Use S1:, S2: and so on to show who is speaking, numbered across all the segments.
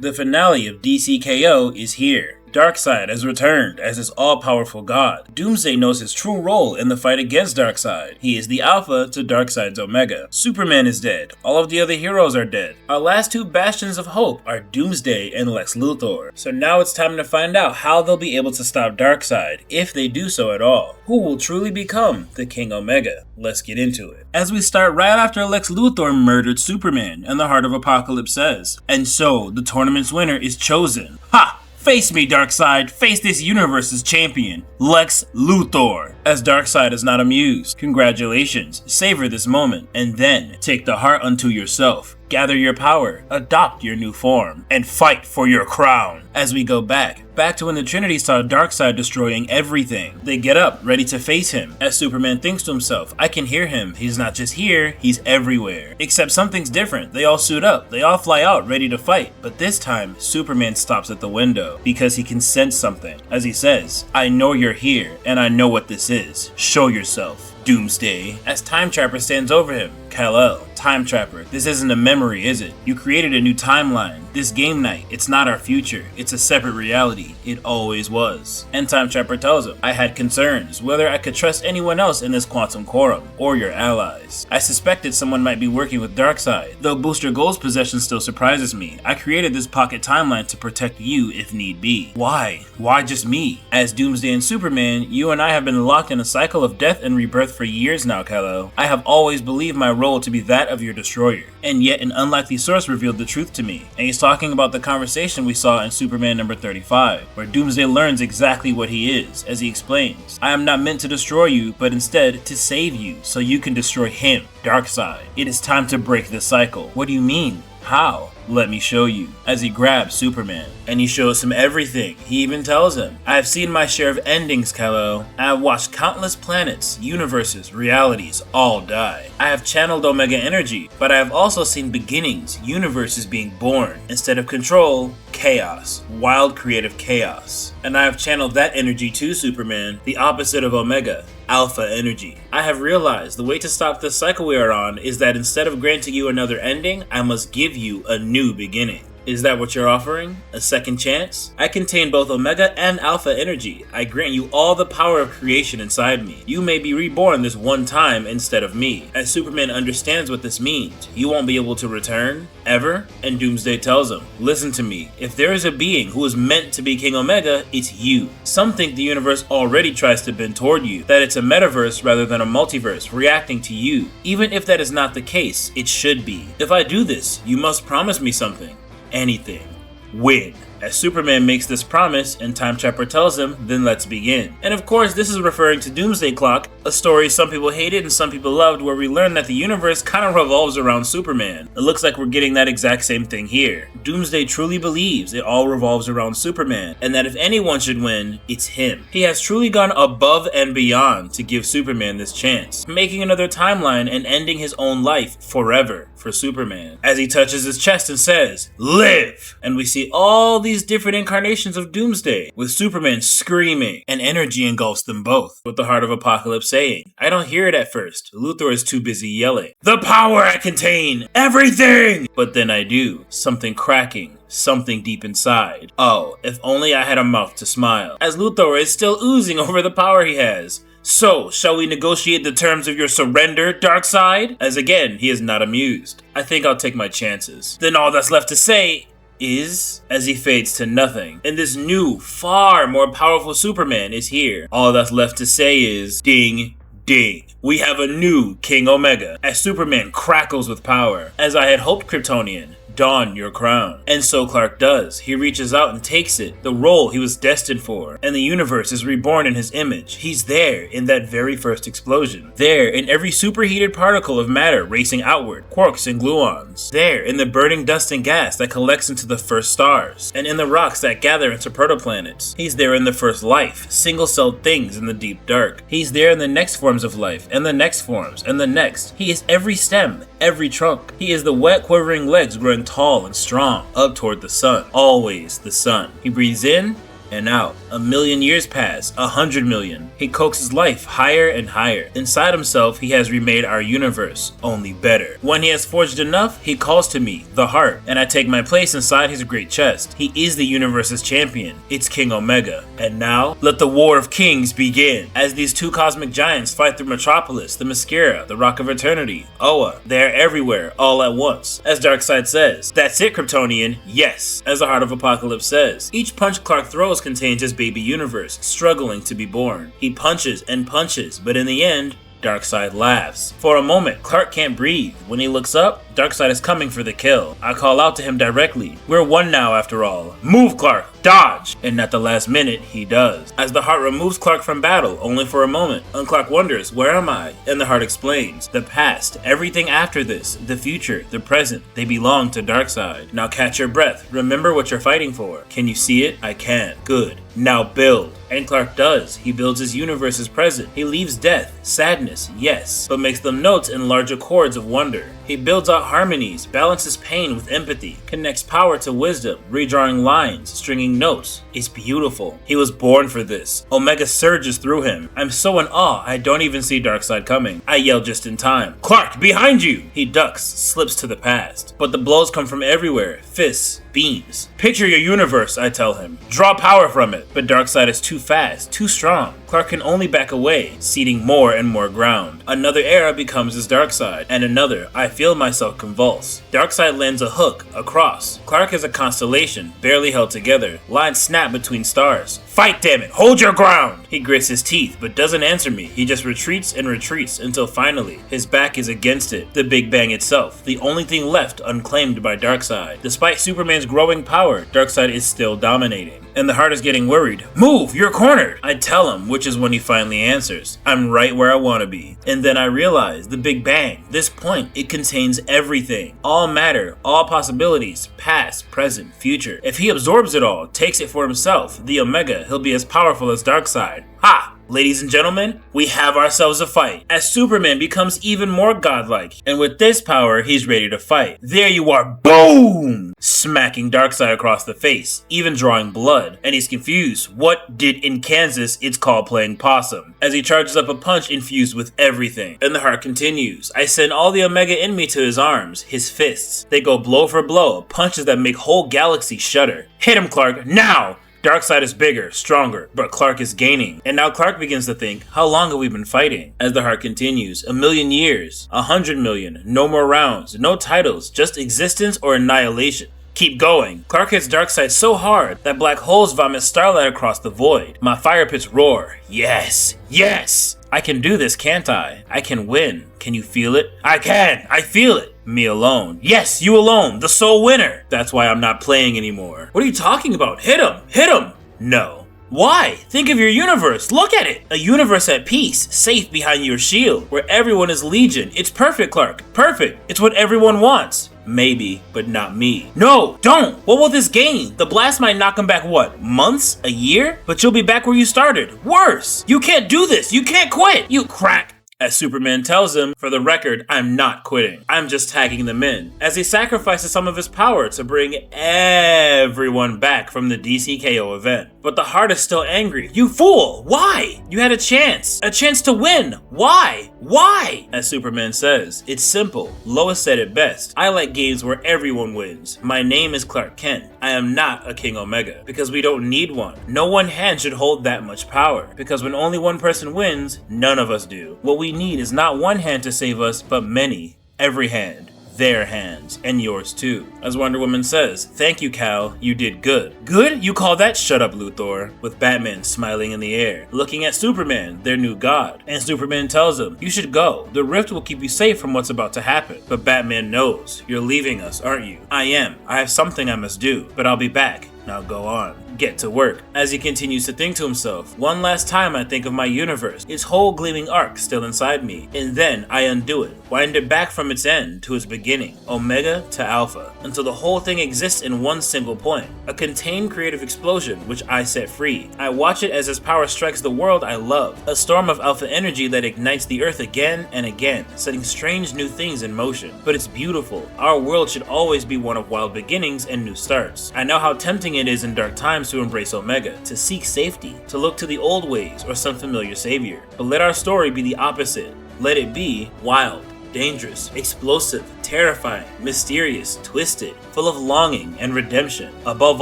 S1: The finale of DC K.O. is here. Darkseid has returned as his all-powerful god. Doomsday knows his true role in the fight against Darkseid. He is the Alpha to Darkseid's Omega. Superman is dead. All of the other heroes are dead. Our last two bastions of hope are Doomsday and Lex Luthor. So now it's time to find out how they'll be able to stop Darkseid, if they do so at all. Who will truly become the King Omega? Let's get into it. As we start right after Lex Luthor murdered Superman, and the Heart of Apocalypse says, "And so, the tournament's winner is chosen. Ha! Face me, Darkseid. Face this universe's champion, Lex Luthor." As Darkseid is not amused. Congratulations. Savor this moment. And then, take the heart unto yourself. Gather your power, adopt your new form, and fight for your crown. As we go back to when the Trinity saw Darkseid destroying everything. They get up, ready to face him, as Superman thinks to himself, I can hear him, he's not just here, he's everywhere. Except something's different, they all suit up, they all fly out, ready to fight, but this time, Superman stops at the window, because he can sense something, as he says, I know you're here, and I know what this is. Show yourself, Doomsday. As Time Trapper stands over him, Kal-El, Time Trapper, this isn't a memory, is it? You created a new timeline. This game night, it's not our future. It's a separate reality. It always was. And Time Trapper tells him, I had concerns whether I could trust anyone else in this quantum quorum, or your allies. I suspected someone might be working with Darkseid, though Booster Gold's possession still surprises me. I created this pocket timeline to protect you if need be. Why? Why just me? As Doomsday and Superman, you and I have been locked in a cycle of death and rebirth for years now, Kal-El. I have always believed my role to be that of your destroyer, and yet an unlikely source revealed the truth to me. And he's talking about the conversation we saw in Superman number 35, where Doomsday learns exactly what he is, as he explains, I am not meant to destroy you, but instead to save you, so you can destroy him, Darkseid. It is time to break this cycle. What do you mean? How? Let me show you. As he grabs Superman, and he shows him everything. He even tells him, I have seen my share of endings, Kal-El. I have watched countless planets, universes, realities all die. I have channeled Omega energy, but I have also seen beginnings, universes being born. Instead of control, chaos, wild creative chaos. And I have channeled that energy to Superman, the opposite of Omega, Alpha energy. I have realized the way to stop this cycle we are on is that instead of granting you another ending, I must give you a new beginning. Is that what you're offering? A second chance? I contain both Omega and Alpha energy. I grant you all the power of creation inside me. You may be reborn this one time instead of me. As Superman understands what this means, you won't be able to return, ever? And Doomsday tells him, listen to me, if there is a being who is meant to be King Omega, it's you. Some think the universe already tries to bend toward you, that it's a metaverse rather than a multiverse reacting to you. Even if that is not the case, it should be. If I do this, you must promise me something. Anything. Win. As Superman makes this promise and Time Trapper tells him, then let's begin. And of course this is referring to Doomsday Clock, a story some people hated and some people loved where we learn that the universe kind of revolves around Superman. It looks like we're getting that exact same thing here. Doomsday truly believes it all revolves around Superman, and that if anyone should win, it's him. He has truly gone above and beyond to give Superman this chance, making another timeline and ending his own life forever for Superman. As he touches his chest and says, live! And we see all these different incarnations of Doomsday, with Superman screaming, and energy engulfs them both, with the Heart of Apocalypse saying, I don't hear it at first, Luthor is too busy yelling, the power I contain, everything! But then I do, something cracking, something deep inside. Oh, if only I had a mouth to smile, as Luthor is still oozing over the power he has. So, shall we negotiate the terms of your surrender, Darkseid? As again, he is not amused. I think I'll take my chances. Then all that's left to say is, as he fades to nothing, and this new, far more powerful Superman is here. All that's left to say is, ding, ding. We have a new King Omega, as Superman crackles with power. As I had hoped, Kryptonian, don your crown. And so Clark does. He reaches out and takes it, the role he was destined for, and the universe is reborn in his image. He's there in that very first explosion. There in every superheated particle of matter racing outward, quarks and gluons. There in the burning dust and gas that collects into the first stars, and in the rocks that gather into protoplanets. He's there in the first life, single-celled things in the deep dark. He's there in the next forms of life, and the next forms, and the next. He is every stem, every trunk. He is the wet, quivering legs growing tall and strong, up toward the sun. Always the sun. He breathes in, and out. 1,000,000 years pass, 100 million. He coaxes life higher and higher. Inside himself, he has remade our universe, only better. When he has forged enough, he calls to me, the heart, and I take my place inside his great chest. He is the universe's champion. It's King Omega. And now, let the War of Kings begin. As these two cosmic giants fight through Metropolis, the Mascara, the Rock of Eternity, Oa, they are everywhere, all at once. As Darkseid says, "That's it, Kryptonian, yes." As the Heart of Apocalypse says, each punch Clark throws contains his baby universe, struggling to be born. He punches and punches, but in the end, Darkseid laughs. For a moment, Clark can't breathe. When he looks up, Darkseid is coming for the kill. I call out to him directly. We're one now after all. Move, Clark! Dodge! And at the last minute, he does. As the Heart removes Clark from battle, only for a moment, and Clark wonders, where am I? And the Heart explains, the past, everything after this, the future, the present, they belong to Darkseid. Now catch your breath. Remember what you're fighting for. Can you see it? I can. Good. Now build. And Clark does. He builds his universe's present. He leaves death, sadness, yes, but makes them notes in larger chords of wonder. He builds out harmonies, balances pain with empathy, connects power to wisdom, redrawing lines, stringing notes. It's beautiful. He was born for this. Omega surges through him. I'm so in awe, I don't even see Darkseid coming. I yell just in time. Clark, behind you! He ducks, slips to the past. But the blows come from everywhere. Fists, beams. Picture your universe, I tell him. Draw power from it. But Darkseid is too fast, too strong. Clark can only back away, ceding more and more ground. Another era becomes his Darkseid, and another. I feel myself convulse. Darkseid lands a hook, across. Clark is a constellation, barely held together. Lines snap between stars. Fight, damn it! Hold your ground! He grits his teeth, but doesn't answer me. He just retreats and retreats until finally, his back is against it. The Big Bang itself, the only thing left unclaimed by Darkseid. Despite Superman's growing power, Darkseid is still dominating. And the Heart is getting worried. Move! You're cornered! I tell him, which is when he finally answers. I'm right where I want to be. And then I realize, the Big Bang, this point, it contains everything. All matter, all possibilities, past, present, future. If he absorbs it all, takes it for himself, the Omega, he'll be as powerful as Darkseid. Ha! Ladies and gentlemen, we have ourselves a fight, as Superman becomes even more godlike, and with this power, he's ready to fight. There you are, boom! Smacking Darkseid across the face, even drawing blood, and he's confused. What did in Kansas it's called playing possum? As he charges up a punch infused with everything. And the Heart continues. I send all the Omega in me to his arms, his fists. They go blow for blow, punches that make whole galaxies shudder. Hit him, Clark, now! Darkseid is bigger, stronger, but Clark is gaining. And now Clark begins to think, how long have we been fighting? As the Heart continues, 1,000,000 years, 100 million, no more rounds, no titles, just existence or annihilation. Keep going. Clark hits Darkseid so hard that black holes vomit starlight across the void. My fire pits roar. Yes, yes! I can do this, can't I? I can win. Can you feel it? I can! I feel it! Me alone. Yes, you alone, the sole winner! That's why I'm not playing anymore. What are you talking about? Hit him! Hit him! No. Why? Think of your universe. Look at it. A universe at peace, safe behind your shield, where everyone is legion. It's perfect, Clark. Perfect. It's what everyone wants. Maybe, but not me. No, don't! What will this gain? The blast might knock him back, what, months? A year? But you'll be back where you started. Worse! You can't do this! You can't quit! You crack! As Superman tells him, for the record, I'm not quitting. I'm just tagging them in. As he sacrifices some of his power to bring everyone back from the DC K.O. event. But the Heart is still angry. You fool! Why? You had a chance to win. Why? Why? As Superman says, it's simple. Lois said it best. I like games where everyone wins. My name is Clark Kent. I am not a King Omega, because we don't need one. No one hand should hold that much power, because when only one person wins, none of us do. What we need is not one hand to save us, but many. Every hand. Their hands, and yours too. As Wonder Woman says, thank you, Cal, you did good. Good? You call that? Shut up, Luthor. With Batman smiling in the air, looking at Superman, their new god. And Superman tells him, you should go. The rift will keep you safe from what's about to happen. But Batman knows, you're leaving us, aren't you? I am. I have something I must do, but I'll be back. Now go on. Get to work. As he continues to think to himself, one last time I think of my universe, its whole gleaming arc still inside me, and then I undo it, wind it back from its end to its beginning, Omega to Alpha, until the whole thing exists in one single point, a contained creative explosion which I set free. I watch it as its power strikes the world I love, a storm of alpha energy that ignites the earth again and again, setting strange new things in motion. But it's beautiful. Our world should always be one of wild beginnings and new starts. I know how tempting tempting it is in dark times to embrace Omega, to seek safety, to look to the old ways or some familiar savior. But let our story be the opposite. Let it be wild, dangerous, explosive, terrifying, mysterious, twisted, full of longing and redemption. Above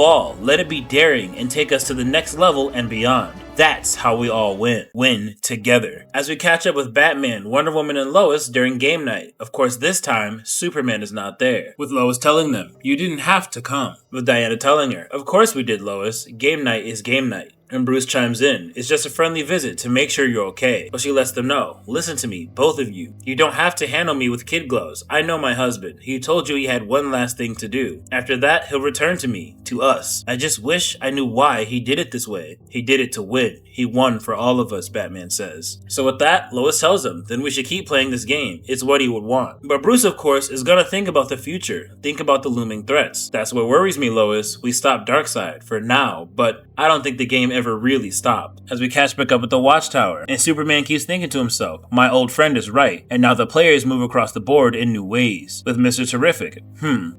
S1: all, let it be daring and take us to the next level and beyond. That's how we all win. Win together. As we catch up with Batman, Wonder Woman, and Lois during game night. Of course, this time, Superman is not there. With Lois telling them, "You didn't have to come." With Diana telling her, "Of course we did, Lois. Game night is game night." And Bruce chimes in, "It's just a friendly visit to make sure you're okay." But she lets them know, "Listen to me, both of you. You don't have to handle me with kid gloves. I know my husband. He told you he had one last thing to do. After that, he'll return to me, to us. I just wish I knew why he did it this way. He did it to win. He won for all of us," Batman says. So with that, Lois tells him, then we should keep playing this game. It's what he would want. But Bruce, of course, is gonna think about the future. Think about the looming threats. "That's what worries me, Lois. We stopped Darkseid, for now, but I don't think the game ever really stopped." As we catch back up at the Watchtower, and Superman keeps thinking to himself, "My old friend is right, and now the players move across the board in new ways." With Mr. Terrific,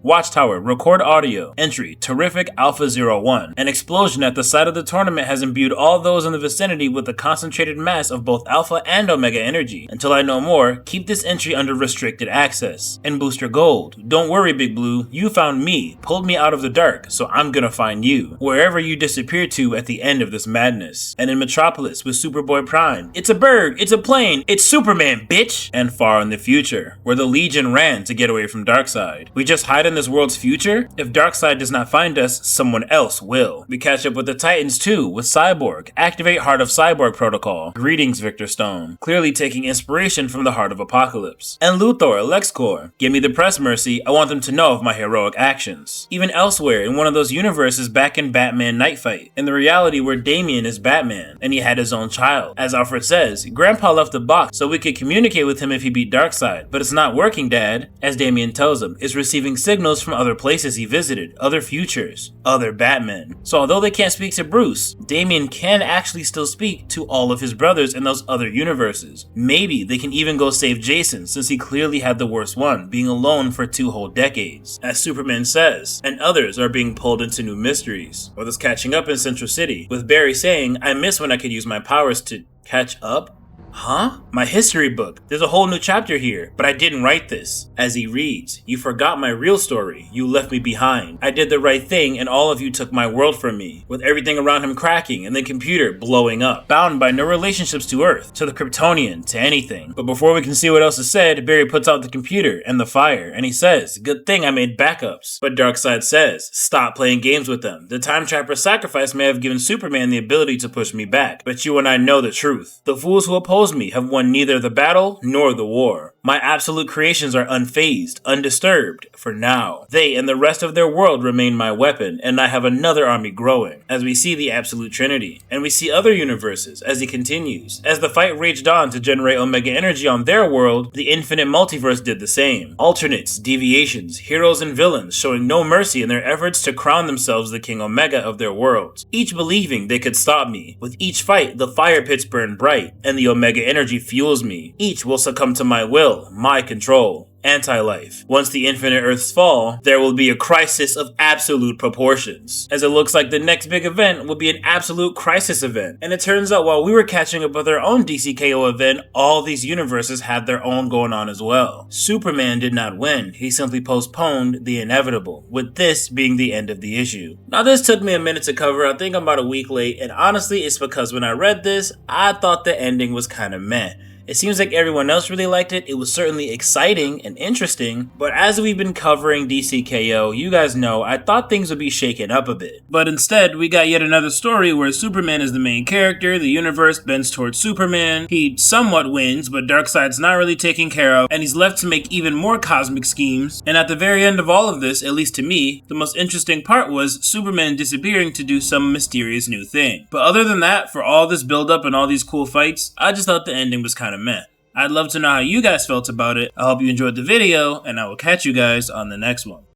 S1: Watchtower, record audio, entry, Terrific Alpha 01. An explosion at the site of the tournament has imbued all those in the vicinity with a concentrated mass of both Alpha and Omega energy. Until I know more, keep this entry under restricted access. And Booster Gold, don't worry, Big Blue, you found me, pulled me out of the dark, so I'm gonna find you, wherever you disappeared to at the end of this madness. And in Metropolis with Superboy Prime, "It's a bird, it's a plane, it's Superman, bitch!" And far in the future, where the Legion ran to get away from Darkseid. We just hide in this world's future? If Darkseid does not find us, someone else will. We catch up with the Titans too, with Cyborg. Activate Heart of Cyborg protocol. Greetings, Victor Stone. Clearly taking inspiration from the Heart of Apocalypse. And Luthor, LexCorp. Give me the press, Mercy. I want them to know of my heroic actions. Even elsewhere, in one of those universes back in Batman Night Fight, in the reality where Damian is Batman, and he had his own child. As Alfred says, Grandpa left the box so we could communicate with him if he beat Darkseid, but it's not working, Dad. As Damian tells him, it's receiving signals from other places he visited, other futures, other Batmen. So although they can't speak to Bruce, Damian can actually still speak to all of his brothers in those other universes. Maybe they can even go save Jason, since he clearly had the worst one, being alone for 2 whole decades. As Superman says, and others are being pulled into new mysteries. Or this catching up in Central City, with Barry saying, "I miss when I could use my powers to catch up." Huh? My history book. There's a whole new chapter here, but I didn't write this. As he reads, "You forgot my real story. You left me behind. I did the right thing and all of you took my world from me." With everything around him cracking and the computer blowing up. Bound by no relationships to Earth, to the Kryptonian, to anything. But before we can see what else is said, Barry puts out the computer and the fire, and he says, "Good thing I made backups." But Darkseid says, "Stop playing games with them. The Time Trapper's sacrifice may have given Superman the ability to push me back, but you and I know the truth. The fools who oppose me have won neither the battle nor the war. My absolute creations are unfazed, undisturbed, for now. They and the rest of their world remain my weapon, and I have another army growing." As we see the Absolute Trinity, and we see other universes as he continues. As the fight raged on to generate Omega energy on their world, the infinite multiverse did the same. Alternates, deviations, heroes and villains showing no mercy in their efforts to crown themselves the King Omega of their worlds, each believing they could stop me. With each fight, the fire pits burn bright, and the Omega energy fuels me. Each will succumb to my will, my control. Anti-life. Once the infinite Earths fall, there will be a crisis of absolute proportions. As it looks like the next big event will be an absolute crisis event. And it turns out while we were catching up with our own DC K.O. event, all these universes had their own going on as well. Superman did not win, he simply postponed the inevitable, with this being the end of the issue. Now this took me a minute to cover, I think I'm about a week late, and honestly it's because when I read this, I thought the ending was kinda meh. It seems like everyone else really liked it. It was certainly exciting and interesting, but as we've been covering DC K.O., you guys know I thought things would be shaken up a bit. But instead, we got yet another story where Superman is the main character, the universe bends towards Superman, he somewhat wins, but Darkseid's not really taken care of, and he's left to make even more cosmic schemes. And at the very end of all of this, at least to me, the most interesting part was Superman disappearing to do some mysterious new thing. But other than that, for all this build-up and all these cool fights, I just thought the ending was kinda meh. I'd love to know how you guys felt about it. I hope you enjoyed the video, and I will catch you guys on the next one.